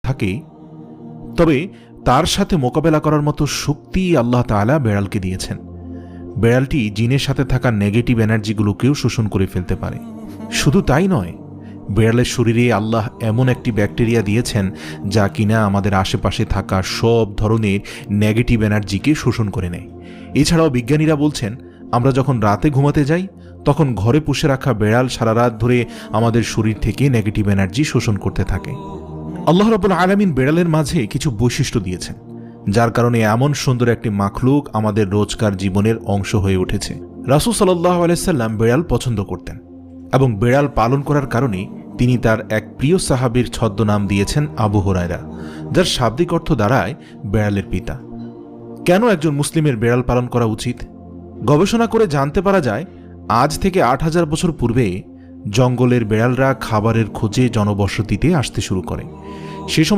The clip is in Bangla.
থাকে, তবে তার সাথে মোকাবেলা করার মতো শক্তি আল্লাহ তাআলা বেড়ালকে দিয়েছেন। বেড়ালটি জিনের সাথে থাকা নেগেটিভ এনার্জিগুলোকেও শোষণ করে ফেলতে পারে। শুধু তাই নয়, বেড়ালের শরীরে আল্লাহ এমন একটি ব্যাকটেরিয়া দিয়েছেন যা কিনা আমাদের আশেপাশে থাকা সব ধরনের নেগেটিভ এনার্জিকে শোষণ করে নেয়। এছাড়াও বিজ্ঞানীরা বলছেন, আমরা যখন রাতে ঘুমাতে যাই তখন ঘরে পুষে রাখা বেড়াল সারা রাত ধরে আমাদের শরীর থেকে নেগেটিভ এনার্জি শোষণ করতে থাকে। আল্লাহ রাব্বুল আলামিন বেড়ালের মাঝে কিছু বৈশিষ্ট্য দিয়েছেন, যার কারণে এমন সুন্দর একটি মাখলুক আমাদের রোজকার জীবনের অংশ হয়ে উঠেছে। রাসূল সাল্লাল্লাহু আলাইহি সাল্লাম বেড়াল পছন্দ করতেন এবং বেড়াল পালন করার কারণে তিনি তার এক প্রিয় সাহাবীর ছদ্মনাম দিয়েছেন আবু হুরায়রা, যার শাব্দিক অর্থ দাঁড়ায় বেড়ালের পিতা। কেন একজন মুসলিমের বেড়াল পালন করা উচিত? গবেষণা করে জানতে পারা যায়, আজ থেকে ৮,০০০ বছর পূর্বে জঙ্গলের বেড়ালরা খাবারের খোঁজে জনবসতিতে আসতে শুরু করে। সে সময়